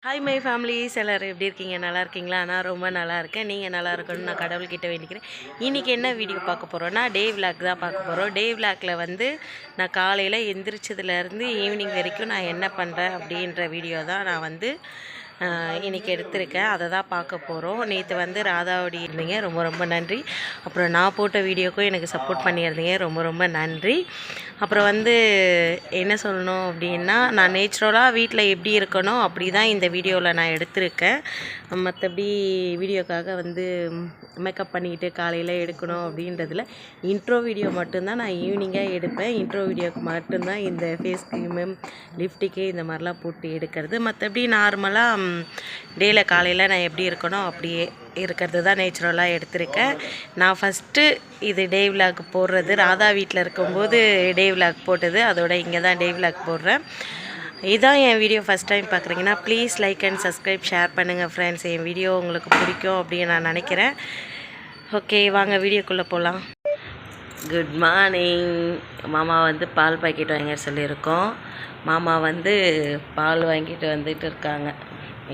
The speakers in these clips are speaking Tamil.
ஹாய் மை ஃபேமிலிஸ் எல்லோரும் எப்படி இருக்கீங்க? நல்லா இருக்கீங்களா? நான் ரொம்ப நல்லா இருக்கேன். நீங்கள் நல்லா இருக்கணும்னு நான் கடவுள்கிட்ட வேண்டிக்கிறேன். இன்றைக்கி என்ன வீடியோ பார்க்க போகிறோன்னா டே விளாக் தான் பார்க்க போகிறோம். டே விளாக்கில் வந்து நான் காலையில் எந்திரிச்சதுலேருந்து ஈவினிங் வரைக்கும் நான் என்ன பண்ணுறேன் அப்படின்ற வீடியோ தான் நான் வந்து இன்றைக்கி எடுத்திருக்கேன். அதை தான் பார்க்க போகிறோம். நேற்று வந்து ராதாவோடி இருந்தீங்க, ரொம்ப ரொம்ப நன்றி. அப்புறம் நான் போட்ட வீடியோக்கும் எனக்கு சப்போர்ட் பண்ணியிருந்தீங்க, ரொம்ப ரொம்ப நன்றி. அப்புறம் வந்து என்ன சொல்லணும் அப்படின்னா, நான் நேச்சுரலாக வீட்டில் எப்படி இருக்கணும் அப்படி தான் இந்த வீடியோவில் நான் எடுத்திருக்கேன். மற்றபடி வீடியோக்காக வந்து மேக்கப் பண்ணிக்கிட்டு காலையில் எடுக்கணும் அப்படின்றதில் இன்ட்ரோ வீடியோ மட்டும்தான் நான் ஈவினிங்காக எடுப்பேன். இன்ட்ரோ வீடியோக்கு மட்டும்தான் இந்த ஃபேஸ் க்ரீமு லிப்டிக்கு இந்த மாதிரிலாம் போட்டு எடுக்கிறது. மற்றபடி நார்மலாக டேயில் காலையில் நான் எப்படி இருக்கணும் அப்படியே இருக்கிறது தான் நேச்சுரலாக எடுத்திருக்கேன். நான் ஃபஸ்ட்டு இது டே விளாக் போடுறது ராதா வீட்டில் இருக்கும்போது டே விளாக் போட்டது, அதோட இங்கே தான் டே விளாக் போடுறேன். இதான் என் வீடியோ ஃபஸ்ட் டைம் பார்க்குறீங்கன்னா please like and subscribe share பண்ணுங்கள் ஃப்ரெண்ட்ஸ். என் வீடியோ உங்களுக்கு பிடிக்கும் அப்படின்னு நான் நினைக்கிறேன். ஓகே, வாங்க வீடியோக்குள்ளே போகலாம். Good morning. மாமா வந்து பால் பாக்கெட் வாங்க சொல்லியிருக்கோம். மாமா வந்து பால் வாங்கிட்டு வந்துட்டு இருக்காங்க.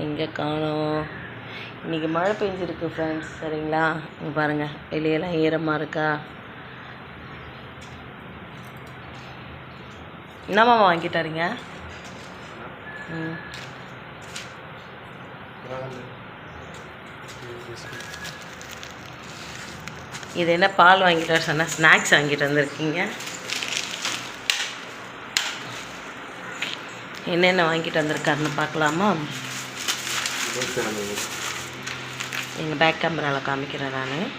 எங்கே காணோம்? இன்றைக்கி மழை பெஞ்சிருக்கு ஃப்ரெண்ட்ஸ், சரிங்களா? இங்கே பாருங்கள், வெளியெல்லாம் ஈரமாக இருக்கா. என்ன மாமா வாங்கிட்டாருங்க? இது என்ன பால் வாங்கிட்டு வர சொன்னால் ஸ்நாக்ஸ் வாங்கிட்டு வந்திருக்கீங்க. என்னென்ன வாங்கிட்டு வந்திருக்காருன்னு பார்க்கலாமா? எங்கள் பேக் கேமராவில் காமிக்கிறேன் நான்.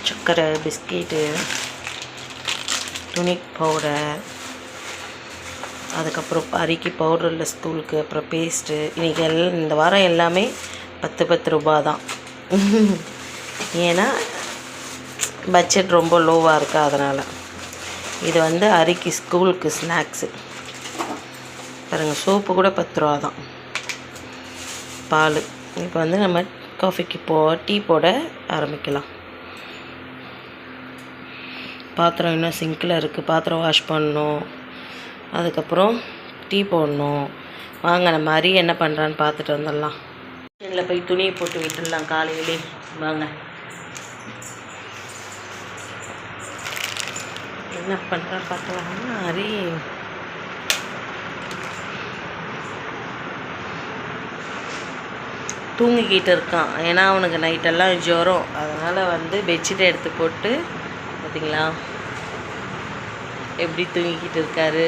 சக்கரை, பிஸ்கெட்டு, துணி பவுடர், அதுக்கப்புறம் அரிக்கி பவுடரில் ஸ்கூலுக்கு, அப்புறம் பேஸ்ட்டு. இன்றைக்கி இந்த வாரம் எல்லாமே 10 ரூபா தான். ஏன்னா பட்ஜெட் ரொம்ப லோவாக இருக்கா, அதனால். இது வந்து அரிக்கி ஸ்கூலுக்கு ஸ்நாக்ஸு பாருங்கள். சோப்பு கூட 10 ரூபா தான். பால். இப்போ வந்து நம்ம காஃபிக்கு டீ போட ஆரம்பிக்கலாம். பாத்திரம் இன்னும் சிங்கில் இருக்குது, பாத்திரம் வாஷ் பண்ணணும். அதுக்கப்புறம் டீ போடணும். வாங்க நம்ம அரி என்ன பண்ணுறான்னு பார்த்துட்டு வந்துடலாம். இதில் போய் துணியை போட்டு விட்டுடலாம் காலையிலே. வாங்க என்ன பண்ணுறான்னு பார்க்கலாம்னா, அரி தூங்கிக்கிட்டு இருக்கான். ஏன்னா அவனுக்கு நைட்டெல்லாம் ஜுரம், அதனால் வந்து பெட்ஷீட்டை எடுத்து போட்டு பார்த்தீங்களா எப்படி தூங்கிக்கிட்டு இருக்காரு.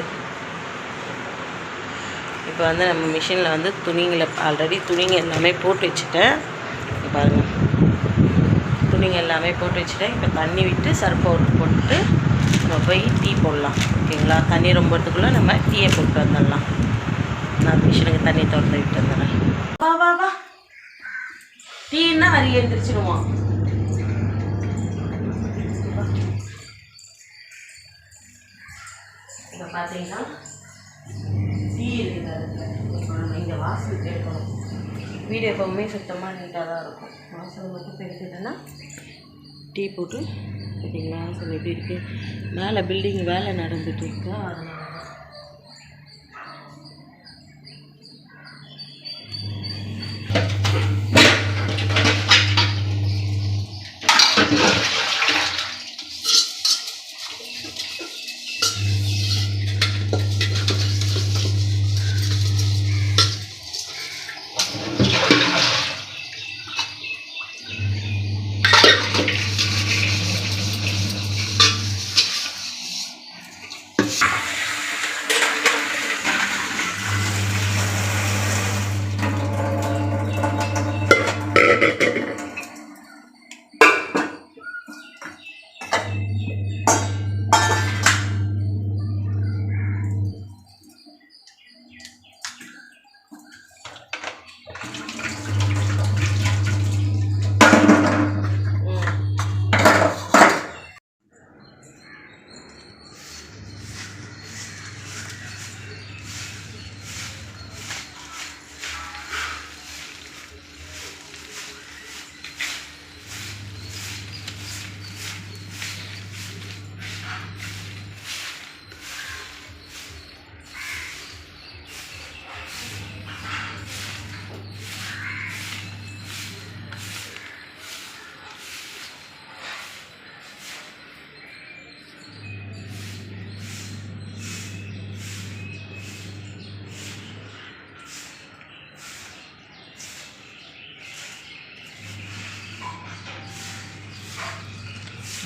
இப்போ வந்து நம்ம மிஷினில் வந்து துணிங்களை ஆல்ரெடி துணிங்க எல்லாமே போட்டு வச்சுட்டேன். பாருங்கள், துணிங்க எல்லாமே போட்டு வச்சுட்டேன். இப்போ தண்ணி விட்டு சர்ஃப் பவுடர் போட்டு நம்ம போய் டீ போடலாம். ஓகேங்களா? தண்ணி ரொம்பறதுக்குள்ளே நம்ம டீயை போட்டு வந்துடலாம். நான் மிஷினுக்கு தண்ணி திறந்து விட்டு வந்துடுறேன். வா வா வா, டீன்னா நிறைய எழுந்திரிச்சிடுவான். இப்போ பார்த்தீங்கன்னா டீ இருக்கிறதுல இப்போ நம்ம இந்த வாசல் பெருக்கணும். வீடு எப்போவுமே சுத்தமாக நீட்டாக தான் இருக்கும். வாசல் மட்டும் பெருக்கிட்டோன்னா டீ போட்டு பார்த்தீங்களா வாசல் எப்படி இருக்குது. மேலே பில்டிங் வேலை நடந்துட்டு இருக்கா, அதனால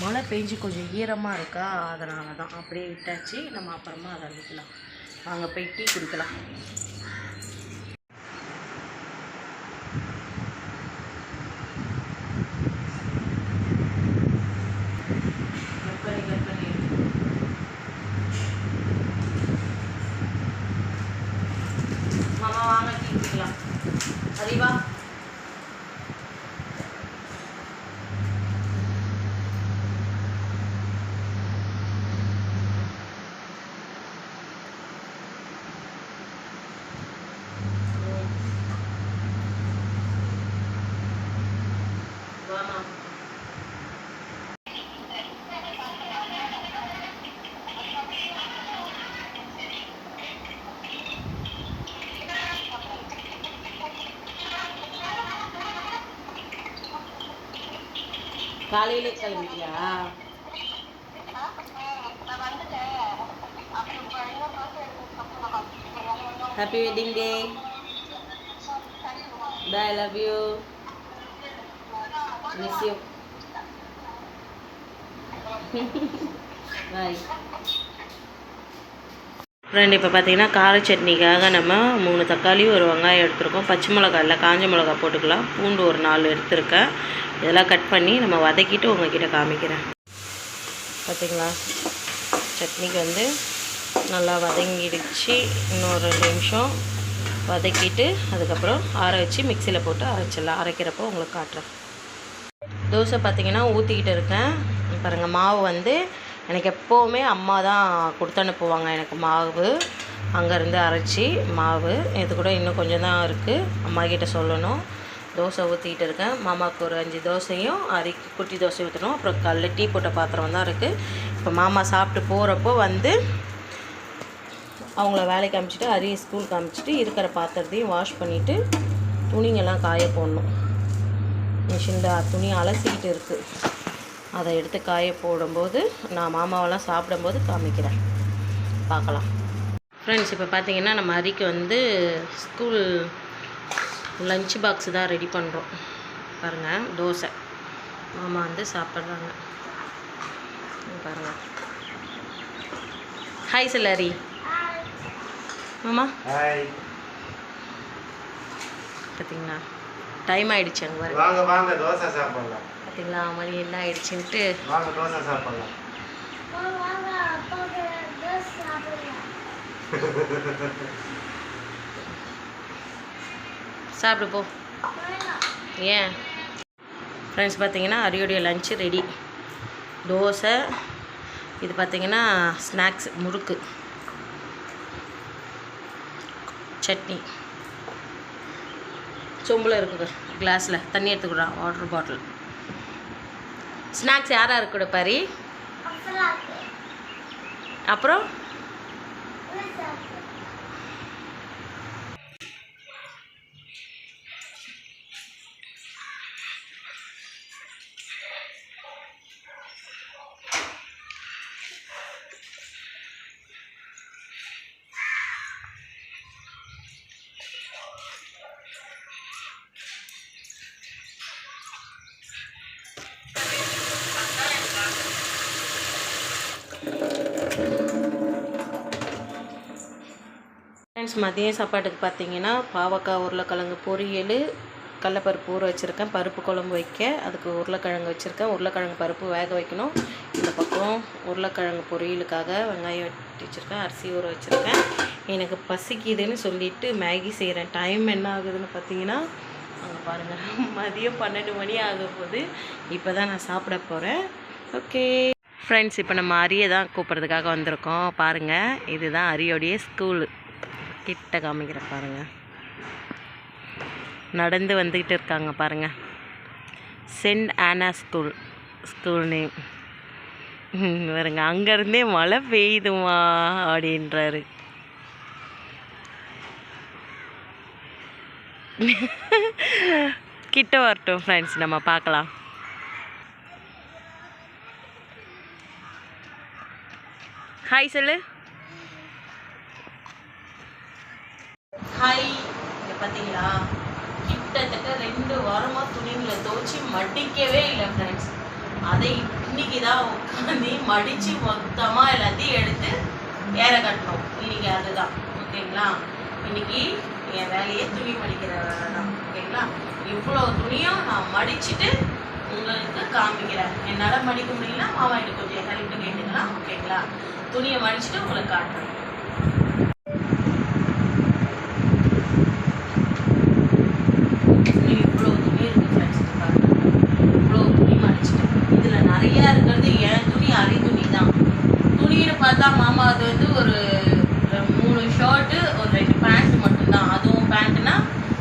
மழை பெஞ்சு கொஞ்சம் ஈரமாக இருக்கா, அதனால தான் அப்படியே விட்டாச்சு. நம்ம அப்புறமா அதை அடிக்கலாம். வாங்க போய் டீ குடிக்கலாம். மாமா வாங்க டீ குடிக்கலாம். அறிவா காலையிலே கிளம்பிட்டியா? Happy wedding day. Bye, I love you. Miss you. Boyfriend. இப்போ பார்த்தீங்கன்னா கார சட்னிக்காக நம்ம 3 தக்காளி, 1 வெங்காயம் எடுத்துருக்கோம். பச்சை மிளகா இல்லை, காஞ்ச மிளகா போட்டுக்கலாம். பூண்டு ஒரு 4 எடுத்துருக்கேன். இதெல்லாம் கட் பண்ணி நம்ம வதக்கிட்டு உங்ககிட்ட காமிக்கிறேன். பார்த்திங்களா, சட்னிக்கு வந்து நல்லா வதங்கிடுச்சு. இன்னொரு 2 நிமிஷம் வதக்கிட்டு அதுக்கப்புறம் ஆற வச்சு மிக்சியில் போட்டு அரைச்சிடலாம். அரைக்கிறப்போ உங்களுக்கு காட்டுறேன். தோசை பார்த்திங்கன்னா ஊற்றிக்கிட்டு இருக்கேன். பாருங்கள், மாவு வந்து எனக்கு எப்போவுமே அம்மா தான் கொடுத்து அனுப்புவாங்க. எனக்கு மாவு அங்கேருந்து அரைச்சி மாவு. இது கூட இன்னும் கொஞ்சம் தான் இருக்குது, அம்மா கிட்ட சொல்லணும். தோசை ஊற்றிக்கிட்டு இருக்கேன். மாமாவுக்கு ஒரு 5 தோசையும் குட்டி தோசை ஊற்றணும். அப்புறம் காலைல டீ போட்ட பாத்திரம் தான் இருக்குது. இப்போ மாமா சாப்பிட்டு போகிறப்போ வந்து அவங்கள வேலைக்கு அனுப்பிச்சிட்டு அரிய ஸ்கூலுக்கு அனுப்பிச்சிட்டு இருக்கிற பாத்திரத்தையும் வாஷ் பண்ணிவிட்டு துணிங்கெல்லாம் காய போடணும். மிஷினில் துணி அலசிக்கிட்டு இருக்குது. அதை எடுத்து காய போடும்போது நான் மாமாவெல்லாம் சாப்பிடும்போது காமிக்கிறேன், பார்க்கலாம். ஃப்ரெண்ட்ஸ், இப்போ பார்த்தீங்கன்னா நம்ம அரிக்கு வந்து ஸ்கூல் லஞ்ச் பாக்ஸ் தான் ரெடி பண்ணுறோம். பாருங்கள், தோசை மாமா வந்து சாப்பிட்றாங்க. பாருங்கள். ஹாய் சொல்லரி. மாமா பார்த்தீங்களா, டைம் ஆகிடுச்சு. அங்கே வாங்க வாங்க தோசை சாப்பிடலாம். பார்த்தீங்களா, மணி என்ன ஆகிடுச்சுன்ட்டு. வாங்க தோசை சாப்பிடலாம். சாப்பிடு போ. ஏன் ஃப்ரெண்ட்ஸ், பார்த்தீங்கன்னா அரியோடைய லஞ்சு ரெடி. தோசை, இது பார்த்தீங்கன்னா ஸ்நாக்ஸ், முறுக்கு, சட்னி, சொம்பில் இருக்குது, கிளாஸில் தண்ணி எடுத்துக்கிட்டான், வாட்டர் பாட்டில். ஸ்நாக்ஸ் யாராக இருக்கக்கூட பாரி. அப்புறம் ஃப்ரெண்ட்ஸ், மதியம் சாப்பாட்டுக்கு பார்த்தீங்கன்னா பாவக்காய், உருளைக்கிழங்கு பொரியல், கடலப்பருப்பு ஊற வச்சுருக்கேன். பருப்பு குழம்பு வைக்க அதுக்கு உருளைக்கிழங்கு வச்சுருக்கேன். உருளைக்கிழங்கு பருப்பு வேக வைக்கணும். இந்த பக்கம் உருளைக்கிழங்கு பொரியலுக்காக வெங்காயம் வெட்டி வச்சுருக்கேன். அரிசி ஊற வச்சுருக்கேன். எனக்கு பசிக்குதுன்னு சொல்லிவிட்டு மேகி செய்கிறேன். டைம் என்ன ஆகுதுன்னு பார்த்தீங்கன்னா, அங்கே பாருங்கள், மதியம் 12 மணி ஆக போகுது. இப்போ தான் நான் சாப்பிட போகிறேன். ஓகே ஃப்ரெண்ட்ஸ், இப்போ நம்ம அரியை தான் கூப்பிட்றதுக்காக வந்திருக்கோம். பாருங்கள், இதுதான் அரியோடைய ஸ்கூலு. கிட்ட காமிக்கிறேன் பாருங்கள். நடந்து வந்துக்கிட்டு இருக்காங்க பாருங்கள். சென்ட் ஆனா ஸ்கூல் நேம். பாருங்க, அங்கேருந்தே மழை பெய்யுதுமா அப்படின்றாரு. கிட்ட வரட்டும் ஃப்ரெண்ட்ஸ், நம்ம பார்க்கலாம். ஹாய் சொல்லு. ஹாய். இங்கே பார்த்தீங்களா, கிட்டத்தட்ட 2 வாரமாக துணிங்களை துவைச்சி மடிக்கவே இல்லை ஃப்ரெண்ட்ஸ். அதை இன்னைக்கு தான் உட்காந்து மடித்து மொத்தமாக எல்லாத்தையும் எடுத்து ஏற கட்டணும். இன்னைக்கு அதுதான் ஓகேங்களா. இன்னைக்கு என் வேலையே துணி மடிக்கிற வேலை தான் ஓகேங்களா. இவ்வளோ துணியும் நான் மடிச்சுட்டு உங்களுக்கு காமிக்கிறேன். என்னால் மடிக்க முடியல, மாமாகிட்ட கொஞ்சம் ஹெல்ப் கேட்டுக்கலாம் ஓகேங்களா. துணியை மடிச்சுட்டு உங்களுக்கு காட்டுறேன். இவ்வளோ துணி இருக்குது ஃப்ரெண்ட்ஸ், இவ்வளோ துணி மடிச்சுட்டு இதில் நிறையா இருக்கிறது என் துணி, அரை துணி தான். துணின்னு பார்த்தா மாமா அது வந்து ஒரு 3 ஷர்ட்டு, ஒரு 2 பேண்ட் மட்டும்தான். அதுவும் பேண்ட்டுனா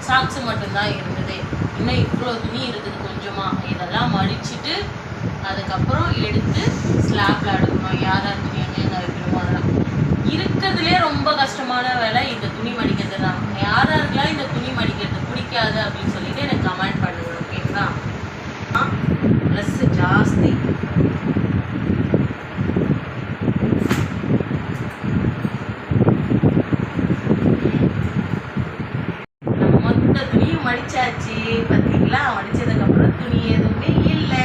சாக்ஸு மட்டும்தான் இருந்தது. இன்னும் இவ்வளோ துணி இருக்குது கொஞ்சமாக. இதெல்லாம் மடிச்சுட்டு அதுக்கப்புறம் எடுத்து ஸ்லாப்பில் அடுக்கணும். யார் யார் துணி எங்கே வைக்கணுமோ அதெல்லாம். இருக்கிறதுலே ரொம்ப கஷ்டமான வேலை இந்த துணி மடிக்கிறது தான். யார் யாருக்கெல்லாம் இந்த துணி மடிக்கிறது பிடிக்காது அப்படின்னு சொல்லிட்டு எனக்கு கமெண்ட் பண்ணுங்க ஓகேங்களா. ட்ரெஸ்ஸு ஜாஸ்தி. மொத்த துணியும் மடிச்சாச்சு பார்த்தீங்களா. மடிச்சதுக்கப்புறம் துணி எதுவுமே இல்லை.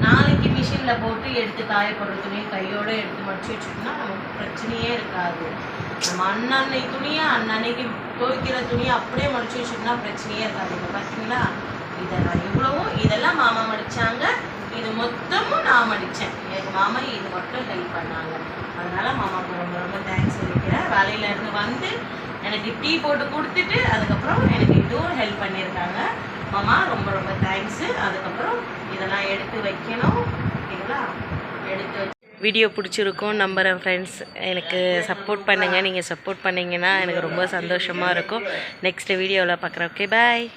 நாளைக்கு மிஷினில் போட்டு எடுத்து காயப்படுற துணியை கையோடு எடுத்து மடிச்சு வச்சுட்டோம்னா நமக்கு பிரச்சனையே இருக்காது. நம்ம அன்னன்னைக்கு துணியை அன்னன்னைக்கு துவைக்கிற துணியை அப்படியே மடிச்சு வச்சுட்டோம்னா பிரச்சனையே இருக்காது. இப்போ பார்த்தீங்களா, இதெல்லாம் இவ்வளவும் இதெல்லாம் மாமா மடித்தாங்க. இது மொத்தமும் நான் மடித்தேன். எங்கள் மாமா இது மட்டும் ஹெல்ப் பண்ணாங்க. அதனால் மாமாவுக்கு ரொம்ப ரொம்ப தேங்க்ஸ் சொல்லிக்கிறேன். வேலையிலேருந்து வந்து எனக்கு டீ போட்டு கொடுத்துட்டு அதுக்கப்புறம் எனக்கு இதுவும் ஹெல்ப் பண்ணியிருக்காங்க. மாமா ரொம்ப ரொம்ப தேங்க்ஸு. அதுக்கப்புறம் இதெல்லாம் எடுத்து வைக்கணும் ஓகேங்களா. எடுத்து வச்சு வீடியோ பிடிச்சிருக்கும் நம்புகிறேன் ஃப்ரெண்ட்ஸ். எனக்கு சப்போர்ட் பண்ணுங்கள். நீங்கள் சப்போர்ட் பண்ணிங்கன்னா எனக்கு ரொம்ப சந்தோஷமாக இருக்கும். நெக்ஸ்ட் வீடியோவில் பார்க்குறேன். Okay bye.